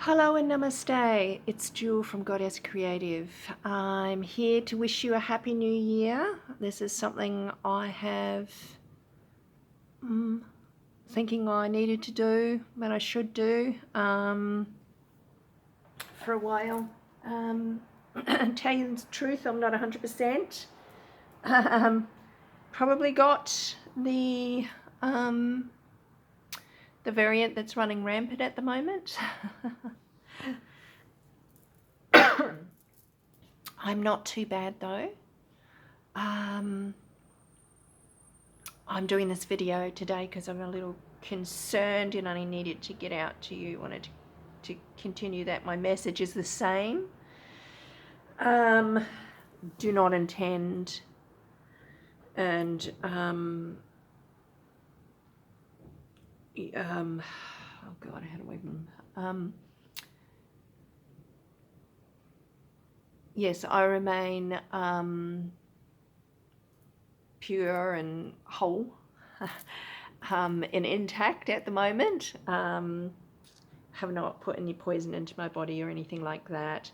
Hello and namaste. It's Jewel from Goddess Creative. I'm here to wish you a happy new year. This is something I have thinking I needed to do, that I should do for a while. Tell you the truth, I'm not 100%. Probably got the variant that's running rampant at the moment. I'm not too bad though. I'm doing this video today because I'm a little concerned and I needed to get out to you. Wanted to continue that. My message is the same. Do not intend and oh God, how do I even yes, I remain pure and whole and intact at the moment. Have not put any poison into my body or anything like that.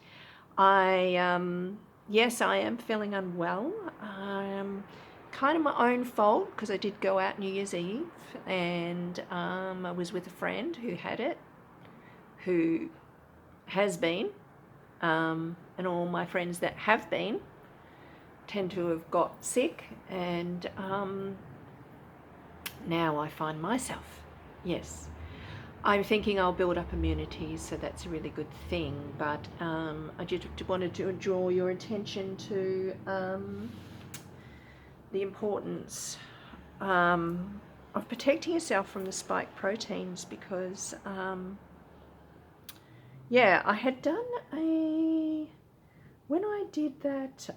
Yes, I am feeling unwell. Kind of my own fault because I did go out New Year's Eve and I was with a friend who had it, who has been, and all my friends that have been tend to have got sick, and now I find myself, yes. I'm thinking I'll build up immunity, so that's a really good thing, but I just wanted to draw your attention to the importance of protecting yourself from the spike proteins, because yeah, I had done when I did that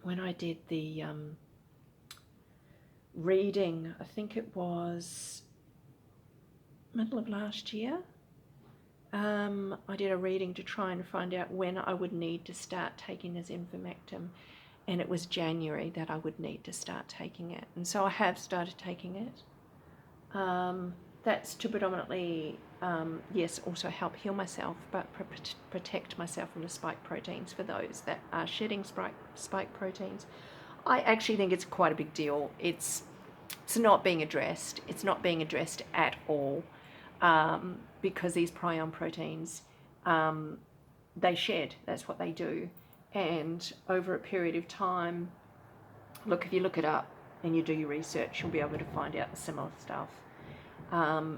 when I did the reading, I think it was middle of last year, I did a reading to try and find out when I would need to start taking this Infamectin, and it was January that I would need to start taking it, and so I have started taking it. That's to predominantly, yes, also help heal myself, but protect myself from the spike proteins for those that are shedding spike proteins. I actually think it's quite a big deal. It's not being addressed. It's not being addressed at all, because these prion proteins, they shed. That's what they do. And over a period of time, look, if you look it up and you do your research, you'll be able to find out the similar stuff.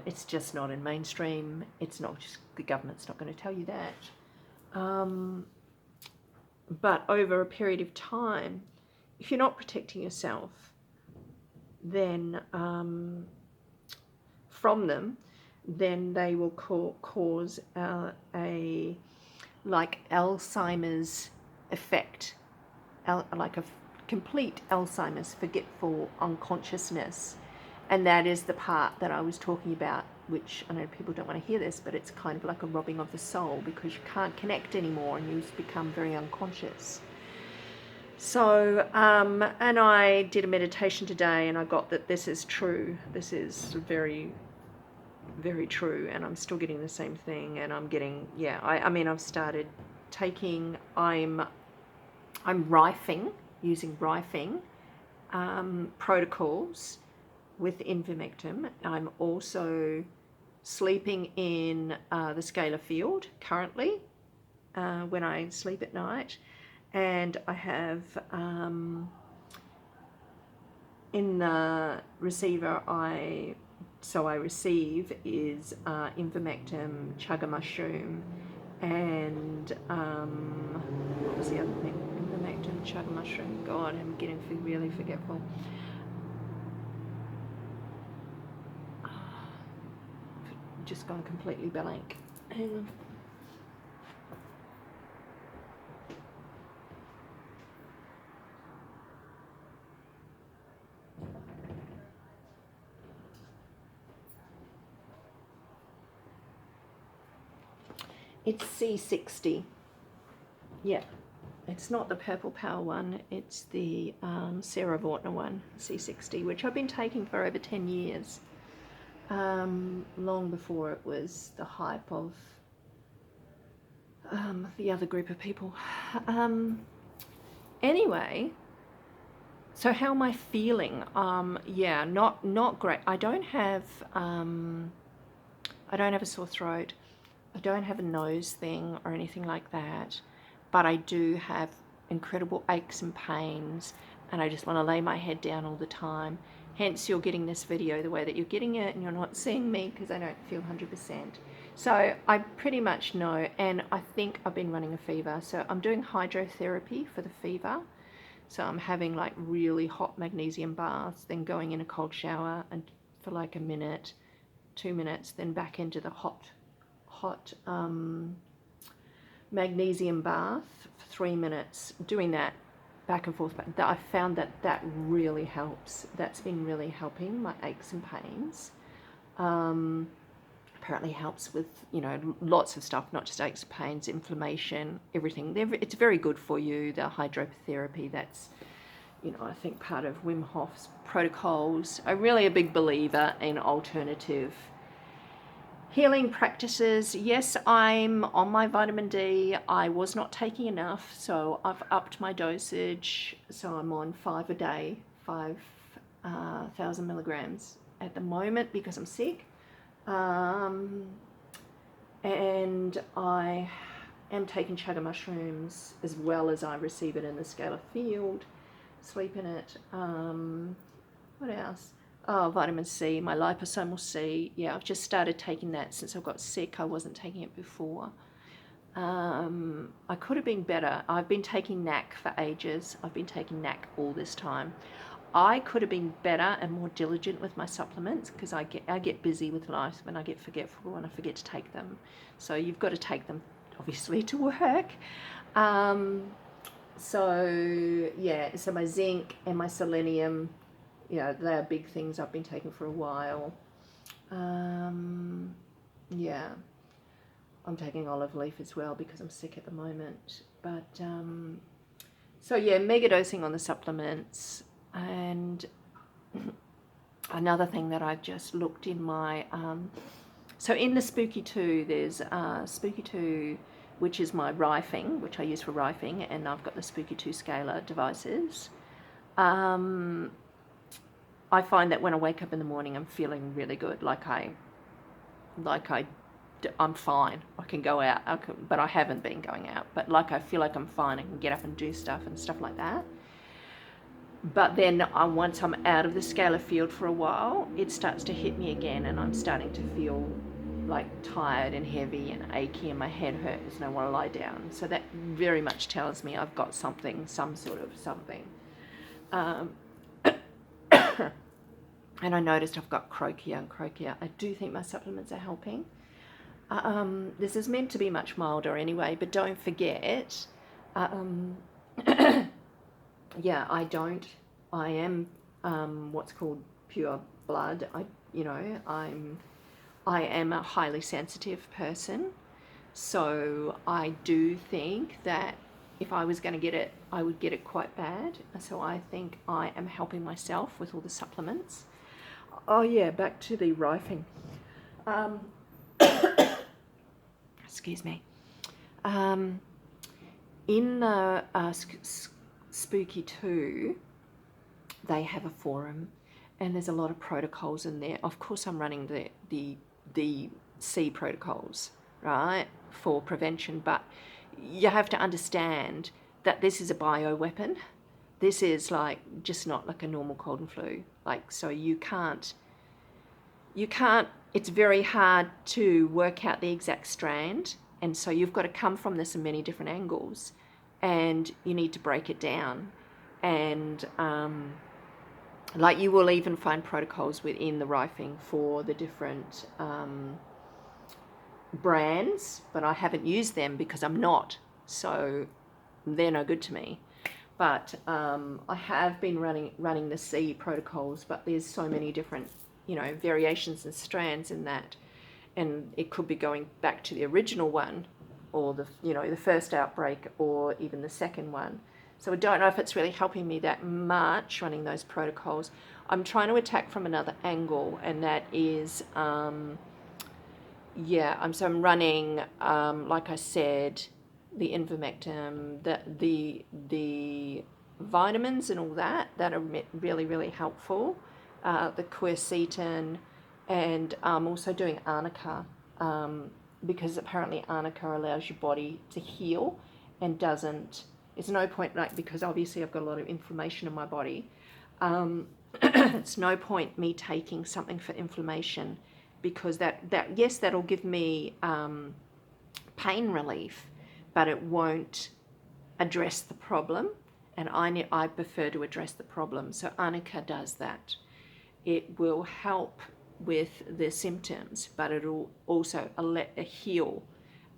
It's just not in mainstream. It's not just, the government's not going to tell you that. But over a period of time, if you're not protecting yourself, then from them, then they will cause a like Alzheimer's effect, like a complete Alzheimer's, forgetful unconsciousness. And that is the part that I was talking about, which I know people don't want to hear this, but it's kind of like a robbing of the soul, because you can't connect anymore and you become very unconscious. So, and I did a meditation today and I got that this is true. This is very, very true, and I'm still getting the same thing, and I'm getting, yeah, I mean, I've started taking, I'm rifing, using rifing protocols with Infamectin. I'm also sleeping in the scalar field currently when I sleep at night, and I have in the receiver I receive is Infamectin, chaga mushroom, and what was the other thing? Infamectin, chaga mushroom. God, I'm getting really forgetful. Just gone completely blank. Hang on. It's C60. Yeah, it's not the Purple Power one, it's the Sarah Vortner one, C60, which I've been taking for over 10 years. long before it was the hype of the other group of people. Anyway, so how am I feeling? Yeah, not great. I don't have a sore throat. I don't have a nose thing or anything like that, but I do have incredible aches and pains, and I just want to lay my head down all the time. Hence, you're getting this video the way that you're getting it, and you're not seeing me because I don't feel 100%. So I pretty much know, and I think I've been running a fever. So I'm doing hydrotherapy for the fever. So I'm having like really hot magnesium baths, then going in a cold shower and for like a minute, 2 minutes, then back into the hot magnesium bath for 3 minutes, doing that back and forth. But I found that really helps. That's been really helping my aches and pains. Apparently helps with, lots of stuff, not just aches and pains, inflammation, everything. It's very good for you, the hydrotherapy. That's, I think part of Wim Hof's protocols. I'm really a big believer in alternative healing practices. Yes, I'm on my vitamin D. I was not taking enough, so I've upped my dosage. So I'm on 5 a day, 5,000 milligrams at the moment because I'm sick. And I am taking chaga mushrooms as well as I receive it in the scalar field, sleep in it. What else? Oh, vitamin C, my liposomal C. Yeah, I've just started taking that since I got sick. I wasn't taking it before. I could have been better. I've been taking NAC for ages. I've been taking NAC all this time. I could have been better and more diligent with my supplements because I get busy with life and I get forgetful and I forget to take them. So you've got to take them, obviously, to work. So my zinc and my selenium, they are big things I've been taking for a while. I'm taking olive leaf as well because I'm sick at the moment. But mega dosing on the supplements. And another thing that I've just looked in my, so in the Spooky 2, there's Spooky 2, which is my rifing, which I use for rifing, and I've got the Spooky 2 scalar devices. I find that when I wake up in the morning, I'm feeling really good, I'm fine. I can go out, but I haven't been going out. But I feel like I'm fine. I can get up and do stuff and stuff like that. But then once I'm out of the scalar field for a while, it starts to hit me again, and I'm starting to feel like tired and heavy and achy, and my head hurts, and I want to lie down. So that very much tells me I've got some sort of something. And I noticed I've got crocea and crocea. I do think my supplements are helping. This is meant to be much milder anyway, but don't forget, I am what's called pure blood. I am a highly sensitive person, so I do think that if I was going to get it, I would get it quite bad. So I think I am helping myself with all the supplements. Oh yeah, back to the rifing. Excuse me. In the Spooky 2, they have a forum, and there's a lot of protocols in there. Of course, I'm running the C protocols, right, for prevention, but you have to understand that this is a bioweapon. This is just not like a normal cold and flu. So you can't, it's very hard to work out the exact strand, and so you've got to come from this in many different angles, and you need to break it down. And you will even find protocols within the rifing for the different brands, but I haven't used them because I'm not, so they're no good to me. But I have been running the C protocols, but there's so many different variations and strands in that, and it could be going back to the original one, or the first outbreak, or even the second one. So I don't know if it's really helping me that much running those protocols. I'm trying to attack from another angle, and that is, I'm running, like I said, the Ivermectin, the vitamins and all that are really, really helpful. The quercetin, and also doing Arnica, because apparently Arnica allows your body to heal and doesn't. It's no point, like, because obviously I've got a lot of inflammation in my body. It's no point me taking something for inflammation, because yes, that'll give me pain relief, but it won't address the problem, and I prefer to address the problem. So Arnica does that. It will help with the symptoms, but it'll also heal.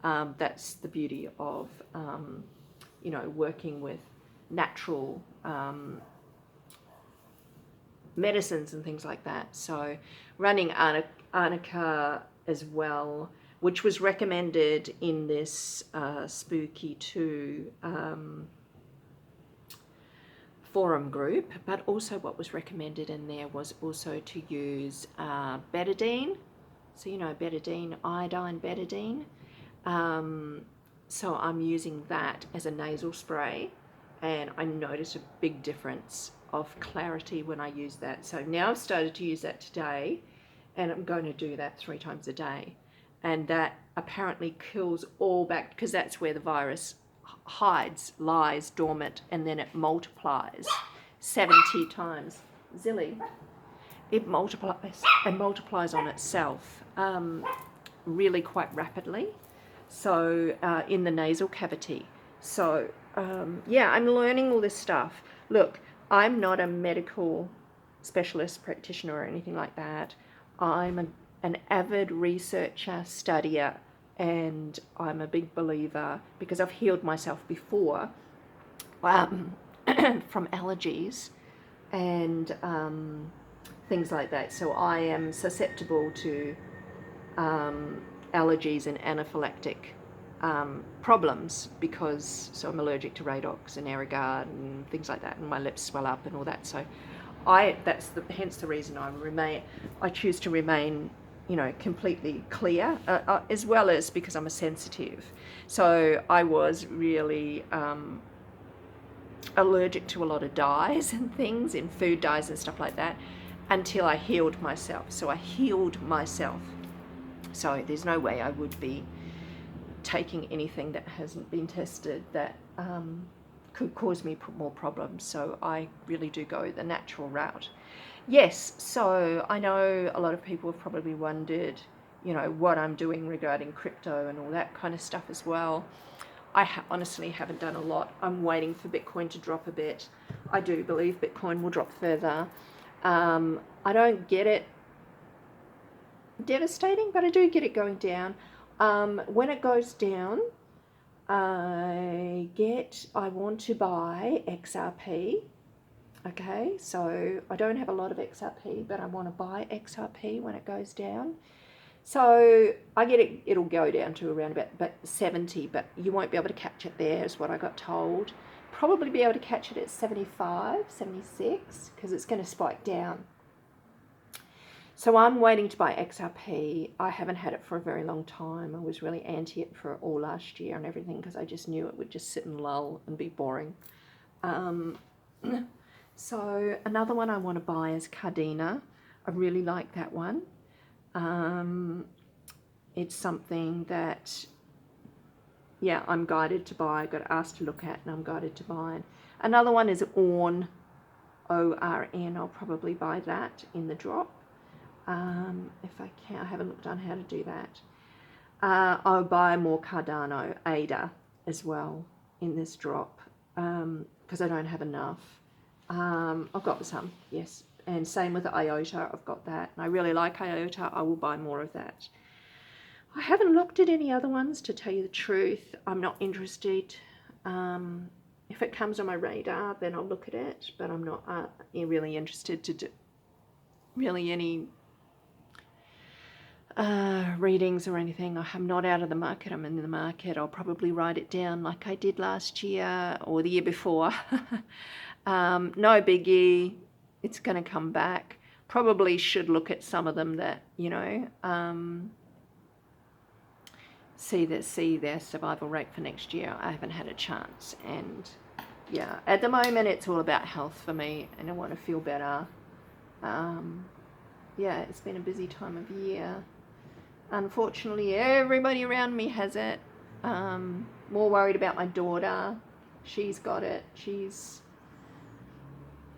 That's the beauty of working with natural medicines and things like that. So running Arnica as well, which was recommended in this Spooky 2 forum group, but also what was recommended in there was also to use betadine. So betadine, iodine betadine. So I'm using that as a nasal spray, and I noticed a big difference of clarity when I use that. So now I've started to use that today, and I'm going to do that 3 times a day. And that apparently kills all because that's where the virus hides, lies dormant, and then it multiplies 70 times. Zilly. It multiplies on itself really quite rapidly. So in the nasal cavity. So I'm learning all this stuff. Look, I'm not a medical specialist practitioner or anything like that. I'm an avid researcher, studier, and I'm a big believer, because I've healed myself before from allergies and things like that. So I am susceptible to allergies and anaphylactic problems, so I'm allergic to Radox and Airiguard and things like that, and my lips swell up and all that. So hence the reason I choose to remain completely clear, as well as because I'm a sensitive. So I was really allergic to a lot of dyes and things, in food dyes and stuff like that, until I healed myself. So I healed myself. So there's no way I would be taking anything that hasn't been tested that could cause me more problems. So I really do go the natural route. Yes, so I know a lot of people have probably wondered, what I'm doing regarding crypto and all that kind of stuff as well. I honestly haven't done a lot. I'm waiting for Bitcoin to drop a bit. I do believe Bitcoin will drop further. I don't get it devastating, but I do get it going down. When it goes down, I want to buy XRP. Okay, so I don't have a lot of XRP, but I want to buy XRP when it goes down. So I get it'll go down to around about 70, but you won't be able to catch it there, is what I got told. Probably be able to catch it at 75, 76, because it's going to spike down. So I'm waiting to buy XRP. I haven't had it for a very long time. I was really anti it for all last year and everything, because I just knew it would just sit and lull and be boring. So another one I want to buy is Cardena. I really like that one. It's something that, I'm guided to buy. I got asked to look at, and I'm guided to buy. Another one is ORN, ORN. I'll probably buy that in the drop. If I can. I haven't looked on how to do that. I'll buy more Cardano, ADA, as well in this drop, because I don't have enough. I've got some, yes. And same with the IOTA, I've got that. And I really like IOTA, I will buy more of that. I haven't looked at any other ones, to tell you the truth. I'm not interested. If it comes on my radar, then I'll look at it, but I'm not really interested to do really any readings or anything. I'm not out of the market. I'm in the market. I'll probably write it down like I did last year or the year before. No biggie. It's going to come back. Probably should look at some of them that, you know, see their survival rate for next year. I haven't had a chance. And yeah, at the moment it's all about health for me, and I want to feel better. Yeah, it's been a busy time of year. Unfortunately, everybody around me has it. More worried about my daughter. She's got it. She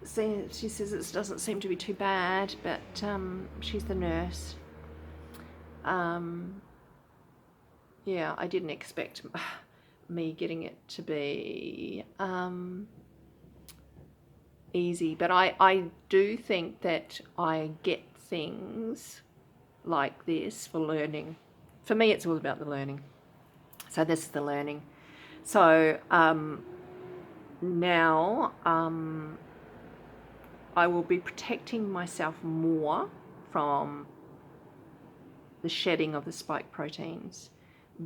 says it doesn't seem to be too bad, but she's the nurse. Yeah, I didn't expect me getting it to be easy, but I do think that I get things like this for learning. For me, it's all about the learning. So this is the learning. So now I will be protecting myself more from the shedding of the spike proteins,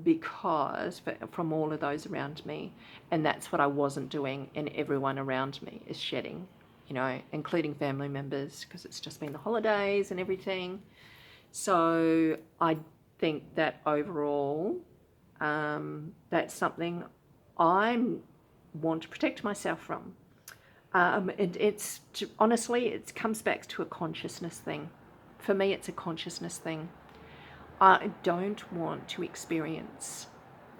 because from all of those around me, and that's what I wasn't doing, and everyone around me is shedding, you know, including family members, because it's just been the holidays and everything. So I think that overall that's something I want to protect myself from. Honestly, it comes back to a consciousness thing. For me, it's a consciousness thing. I don't want to experience,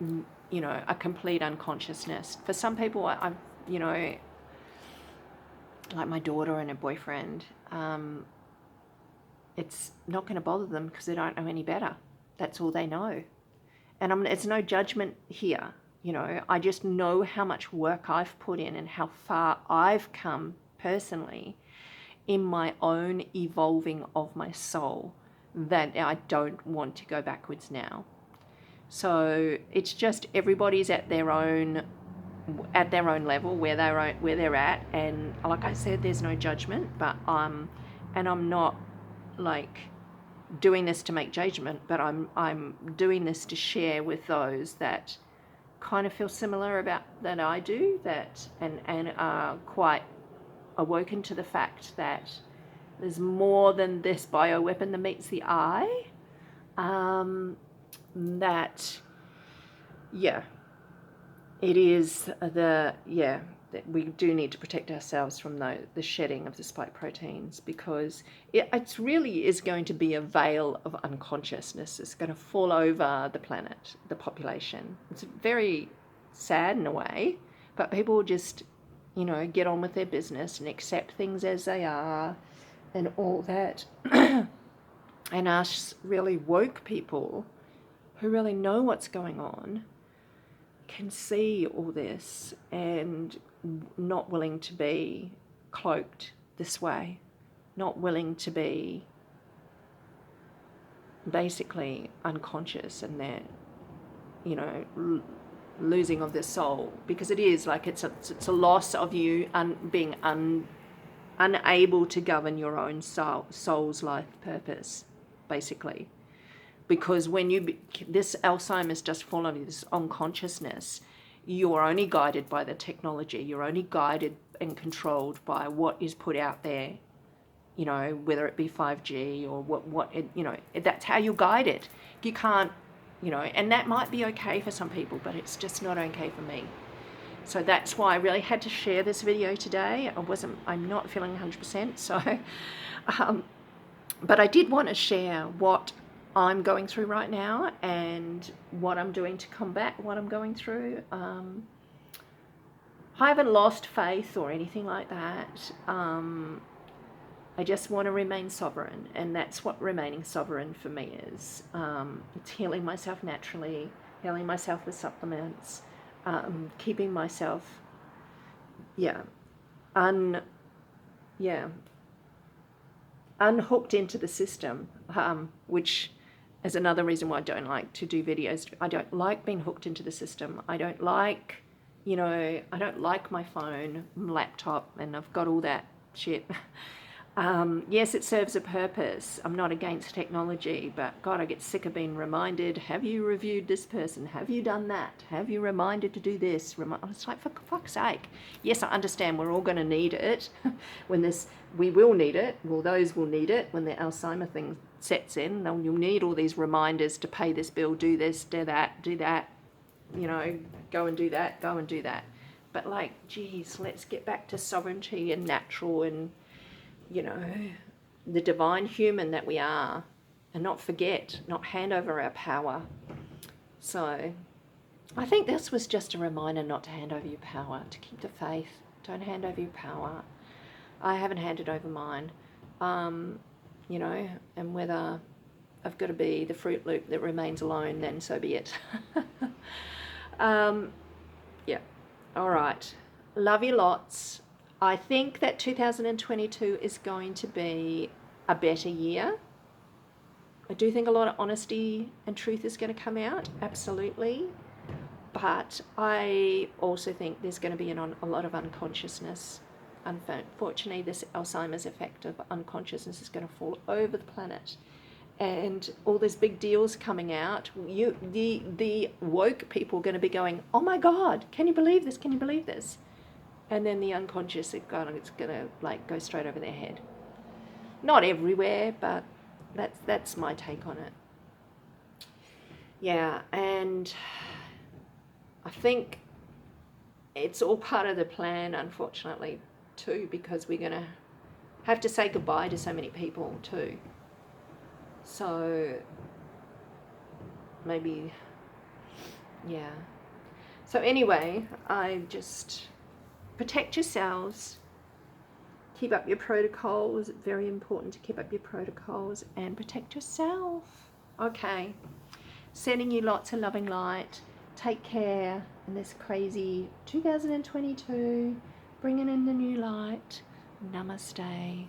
you know, a complete unconsciousness. For some people, I've, you know, like my daughter and her boyfriend, it's not going to bother them because they don't know any better. That's all they know. And it's no judgment here. You know, I just know how much work I've put in and how far I've come personally in my own evolving of my soul, that I don't want to go backwards now. So it's just everybody's at their own level where they're at, and like I said, there's no judgment, but and I'm not like doing this to make judgment, but I'm doing this to share with those that kind of feel similar about that I do, that and are quite awoken to the fact that there's more than this bioweapon that meets the eye. That, yeah, it is that we do need to protect ourselves from the shedding of the spike proteins, because it really is going to be a veil of unconsciousness. It's going to fall over the planet, the population. It's very sad in a way, but people will just, you know, get on with their business and accept things as they are and all that. And us really woke people who really know what's going on can see all this and not willing to be cloaked this way, not willing to be basically unconscious, and they're, you know, losing of their soul, because it is like it's a loss of you being unable to govern your own soul's life purpose, basically. Because when this Alzheimer's just fall on you, this unconsciousness, you're only guided by the technology. You're only guided and controlled by what is put out there, you know, whether it be 5G or you know, that's how you're guided. You can't, you know, and that might be okay for some people, but it's just not okay for me. So that's why I really had to share this video today. I'm not feeling 100%. So, but I did want to share what I'm going through right now and what I'm doing to combat what I'm going through. I haven't lost faith or anything like that. I just want to remain sovereign, and that's what remaining sovereign for me is. It's healing myself naturally, healing myself with supplements, keeping myself, unhooked into the system, which is another reason why I don't like to do videos. I don't like being hooked into the system. I don't like, I don't like my phone, laptop, and I've got all that shit. Yes, it serves a purpose. I'm not against technology, but God, I get sick of being reminded, have you reviewed this person? Have you done that? Have you reminded to do this? It's like, for fuck's sake. Yes, I understand we're all going to need it. We will need it. Well, those will need it when the Alzheimer thing sets in. You'll need all these reminders to pay this bill, do this, do that, go and do that, go and do that. But like, geez, let's get back to sovereignty and natural and, the divine human that we are, and not forget, not hand over our power. So I think this was just a reminder not to hand over your power, to keep the faith. Don't hand over your power. I haven't handed over mine, and whether I've got to be the Fruit Loop that remains alone, then so be it. Yeah, all right. Love you lots. I think that 2022 is going to be a better year. I do think a lot of honesty and truth is going to come out, absolutely. But I also think there's going to be a lot of unconsciousness. Unfortunately, this Alzheimer's effect of unconsciousness is going to fall over the planet. And all these big deals coming out, the woke people are going to be going, oh my God, can you believe this? Can you believe this? And then the unconscious, it's going to like go straight over their head. Not everywhere, but that's my take on it. Yeah, and I think it's all part of the plan, unfortunately, too, because we're going to have to say goodbye to so many people too. So maybe, yeah. So anyway, I just protect yourselves, keep up your protocols. It's very important to keep up your protocols and protect yourself. Okay, sending you lots of loving light. Take care in this crazy 2022, bringing in the new light. Namaste.